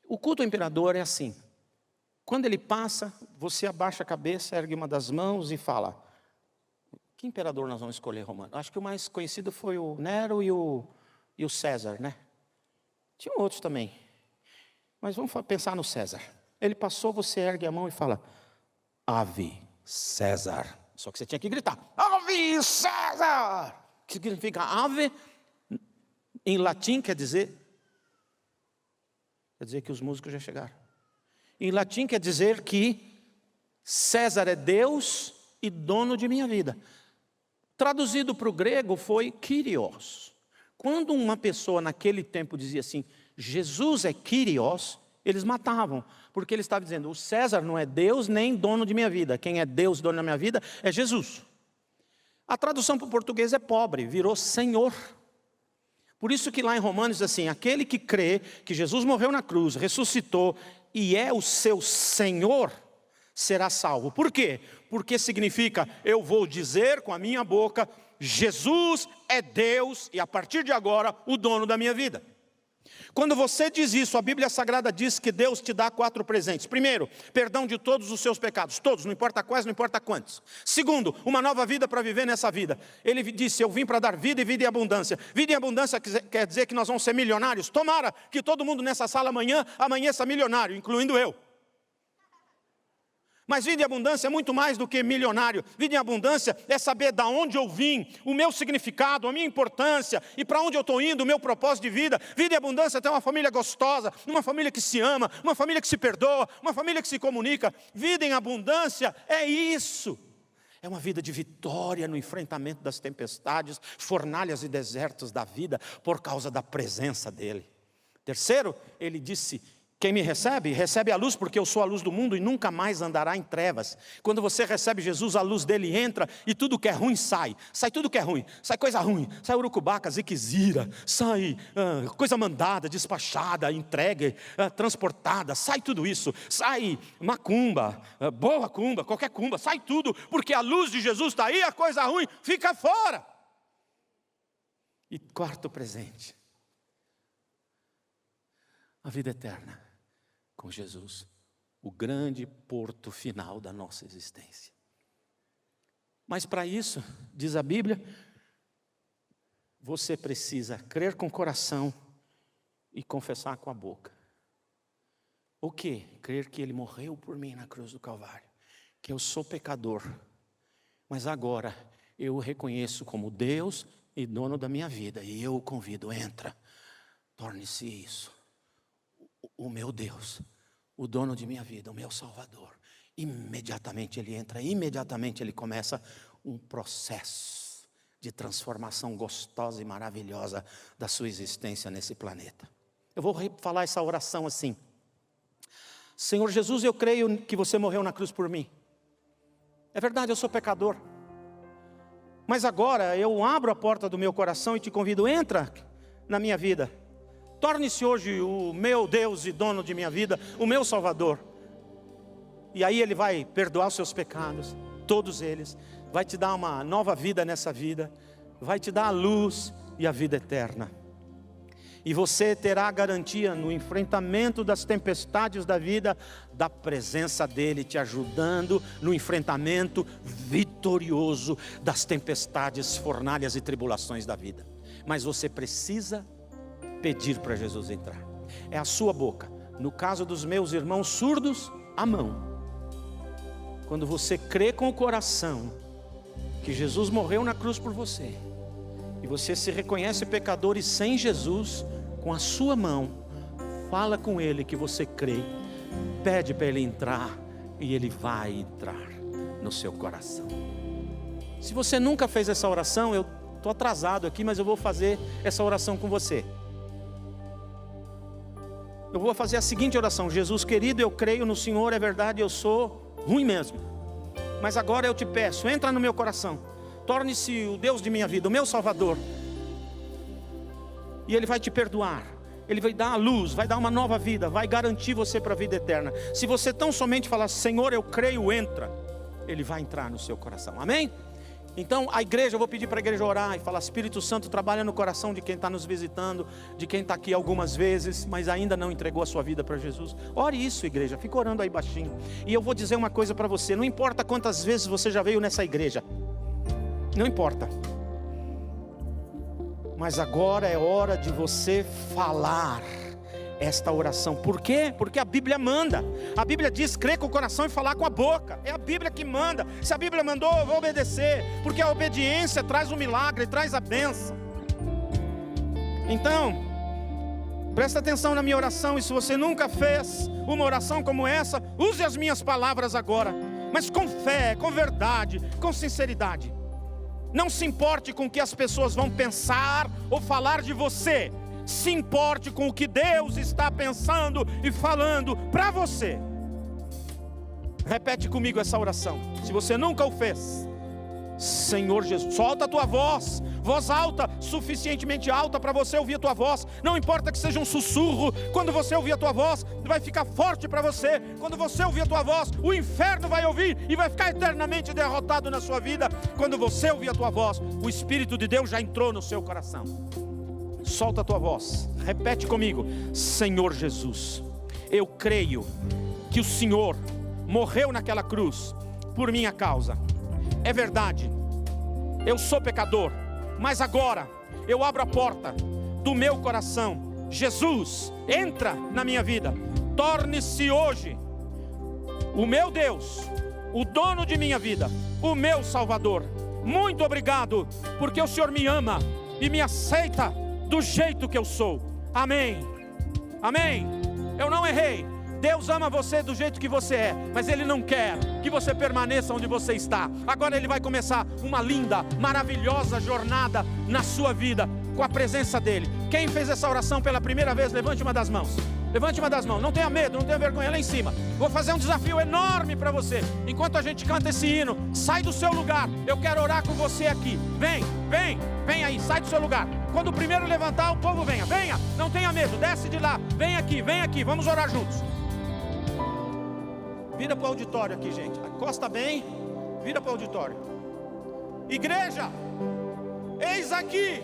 O culto ao imperador é assim. Quando ele passa, você abaixa a cabeça, ergue uma das mãos e fala, que imperador nós vamos escolher, romano? Acho que o mais conhecido foi o Nero e o César, né? Tinha outros também. Mas vamos pensar no César. Ele passou, você ergue a mão e fala, Ave César. Só que você tinha que gritar, Ave César! Que significa ave, em latim quer dizer que os músicos já chegaram. Em latim quer dizer que César é Deus e dono de minha vida. Traduzido para o grego foi Kyrios. Quando uma pessoa naquele tempo dizia assim, Jesus é Kyrios, eles matavam, porque ele estava dizendo, o César não é Deus nem dono de minha vida, quem é Deus e dono da minha vida é Jesus. A tradução para o português é pobre, virou Senhor. Por isso que lá em Romanos diz assim, aquele que crê que Jesus morreu na cruz, ressuscitou e é o seu Senhor, será salvo. Por quê? Porque significa, eu vou dizer com a minha boca, Jesus é Deus e a partir de agora o dono da minha vida. Quando você diz isso, a Bíblia Sagrada diz que Deus te dá 4 presentes. Primeiro, perdão de todos os seus pecados, todos, não importa quais, não importa quantos. Segundo, uma nova vida para viver nessa vida. Ele disse, eu vim para dar vida e vida em abundância. Vida em abundância quer dizer que nós vamos ser milionários. Tomara que todo mundo nessa sala amanhã amanheça milionário, incluindo eu. Mas vida em abundância é muito mais do que milionário. Vida em abundância é saber de onde eu vim, o meu significado, a minha importância e para onde eu estou indo, o meu propósito de vida. Vida em abundância é ter uma família gostosa, uma família que se ama, uma família que se perdoa, uma família que se comunica. Vida em abundância é isso. É uma vida de vitória no enfrentamento das tempestades, fornalhas e desertos da vida, por causa da presença dele. Terceiro, ele disse: quem me recebe, recebe a luz, porque eu sou a luz do mundo e nunca mais andará em trevas. Quando você recebe Jesus, a luz dele entra e tudo que é ruim sai. Sai tudo que é ruim, sai coisa ruim, sai urucubaca, ziquezira, sai coisa mandada, despachada, entregue, transportada, sai tudo isso. Sai macumba, boa cumba, qualquer cumba, sai tudo, porque a luz de Jesus está aí, a coisa ruim fica fora. E quarto presente, a vida eterna com Jesus, o grande porto final da nossa existência. Mas para isso, diz a Bíblia, você precisa crer com o coração e confessar com a boca. O quê? Crer que Ele morreu por mim na cruz do Calvário, que eu sou pecador, mas agora eu o reconheço como Deus e dono da minha vida, e eu o convido: entra, torne-se isso, o meu Deus, o dono de minha vida, o meu Salvador. Imediatamente ele entra, imediatamente ele começa um processo de transformação gostosa e maravilhosa da sua existência nesse planeta. Eu vou falar essa oração assim: Senhor Jesus, eu creio que você morreu na cruz por mim. É verdade, eu sou pecador, mas agora eu abro a porta do meu coração e te convido: entra na minha vida. Torne-se hoje o meu Deus e dono de minha vida, o meu Salvador. E aí Ele vai perdoar os seus pecados, todos eles, vai te dar uma nova vida nessa vida, vai te dar a luz e a vida eterna. E você terá a garantia no enfrentamento das tempestades da vida, da presença dEle te ajudando no enfrentamento vitorioso das tempestades, fornalhas e tribulações da vida. Mas você precisa pedir para Jesus entrar. É a sua boca. No caso dos meus irmãos surdos, a mão. Quando você crê com o coração que Jesus morreu na cruz por você, e você se reconhece pecador e sem Jesus, com a sua mão, fala com Ele que você crê, pede para Ele entrar, e Ele vai entrar no seu coração. Se você nunca fez essa oração, eu estou atrasado aqui, mas eu vou fazer essa oração com você. Eu vou fazer a seguinte oração: Jesus querido, eu creio no Senhor, é verdade, eu sou ruim mesmo, mas agora eu te peço, entra no meu coração, torne-se o Deus de minha vida, o meu Salvador, e Ele vai te perdoar, Ele vai dar a luz, vai dar uma nova vida, vai garantir você para a vida eterna. Se você tão somente falar: Senhor, eu creio, entra, Ele vai entrar no seu coração, amém? Então a igreja, eu vou pedir para a igreja orar e falar: Espírito Santo, trabalha no coração de quem está nos visitando, de quem está aqui algumas vezes, mas ainda não entregou a sua vida para Jesus. Ore isso, igreja, fica orando aí baixinho. E eu vou dizer uma coisa para você: não importa quantas vezes você já veio nessa igreja, não importa, mas agora é hora de você falar esta oração. Por quê? Porque a Bíblia manda. A Bíblia diz: crer com o coração e falar com a boca. É a Bíblia que manda. Se a Bíblia mandou, eu vou obedecer, porque a obediência traz o milagre, traz a bênção. Então, presta atenção na minha oração. E se você nunca fez uma oração como essa, use as minhas palavras agora, mas com fé, com verdade, com sinceridade. Não se importe com o que as pessoas vão pensar ou falar de você. Se importe com o que Deus está pensando e falando para você. Repete comigo essa oração, se você nunca o fez. Senhor Jesus, solta a tua voz, voz alta, suficientemente alta para você ouvir a tua voz. Não importa que seja um sussurro. Quando você ouvir a tua voz, vai ficar forte para você. Quando você ouvir a tua voz, o inferno vai ouvir e vai ficar eternamente derrotado na sua vida. Quando você ouvir a tua voz, o Espírito de Deus já entrou no seu coração. Solta a tua voz, repete comigo: Senhor Jesus, eu creio que o Senhor morreu naquela cruz por minha causa. É verdade, eu sou pecador, mas agora eu abro a porta do meu coração. Jesus, entra na minha vida, torne-se hoje o meu Deus, o dono de minha vida, o meu Salvador. Muito obrigado, porque o Senhor me ama e me aceita do jeito que eu sou. Amém, amém. Eu não errei, Deus ama você do jeito que você é, mas Ele não quer que você permaneça onde você está. Agora Ele vai começar uma linda, maravilhosa jornada na sua vida, com a presença dEle. Quem fez essa oração pela primeira vez, levante uma das mãos. Levante uma das mãos, não tenha medo, não tenha vergonha, lá em cima. Vou fazer um desafio enorme para você. Enquanto a gente canta esse hino, sai do seu lugar. Eu quero orar com você aqui. Vem aí, sai do seu lugar. Quando o primeiro levantar, o povo venha, não tenha medo, desce de lá. Vem aqui, vamos orar juntos. Vira para o auditório aqui, gente. Acosta bem, vira para o auditório. Igreja, eis aqui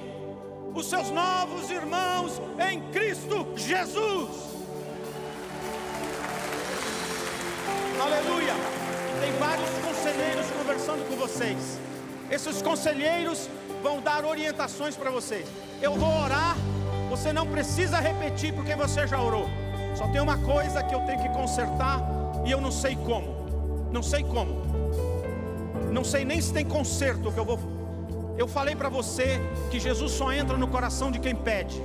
os seus novos irmãos em Cristo Jesus. Aleluia. Tem vários conselheiros conversando com vocês. Esses conselheiros vão dar orientações para vocês. Eu vou orar, você não precisa repetir porque você já orou. Só tem uma coisa que eu tenho que consertar e eu não sei como. Não sei nem se tem conserto que eu vou. Eu falei para você que Jesus só entra no coração de quem pede.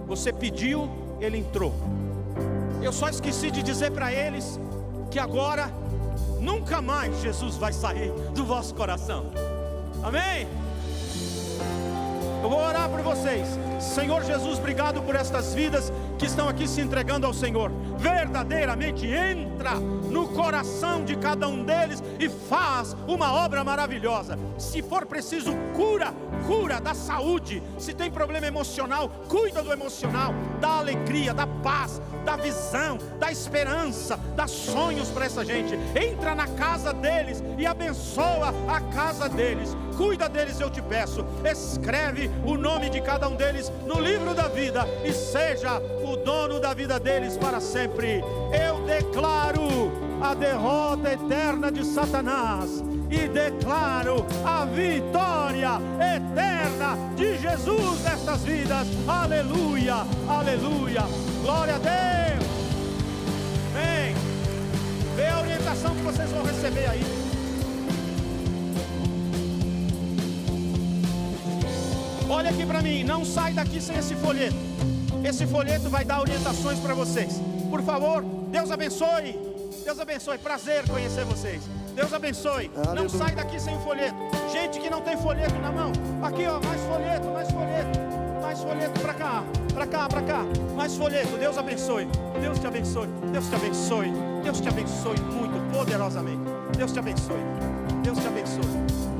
Você pediu, Ele entrou. Eu só esqueci de dizer para eles que agora nunca mais Jesus vai sair do vosso coração. Amém? Eu vou orar por vocês. Senhor Jesus, obrigado por estas vidas que estão aqui se entregando ao Senhor. Verdadeiramente entra no coração de cada um deles e faz uma obra maravilhosa. Se for preciso, cura da saúde. Se tem problema emocional, cuida do emocional. Dá alegria, dá paz, dá visão, dá esperança, dá sonhos para essa gente. Entra na casa deles e abençoa a casa deles. Cuida deles, eu te peço. Escreve o nome de cada um deles no livro da vida e seja o dono da vida deles para sempre. Eu declaro a derrota eterna de Satanás e declaro a vitória eterna de Jesus nestas vidas. Aleluia, aleluia, glória a Deus. Vem a orientação que vocês vão receber aí. Olha aqui para mim, não sai daqui sem esse folheto. Esse folheto vai dar orientações para vocês. Por favor, Deus abençoe. Deus abençoe, prazer conhecer vocês. Deus abençoe. Aleluia. Não sai daqui sem o folheto. Gente que não tem folheto na mão. Aqui ó, mais folheto. Mais folheto para cá. Mais folheto. Deus abençoe. Deus te abençoe. Deus te abençoe. Deus te abençoe muito poderosamente. Deus te abençoe. Deus te abençoe.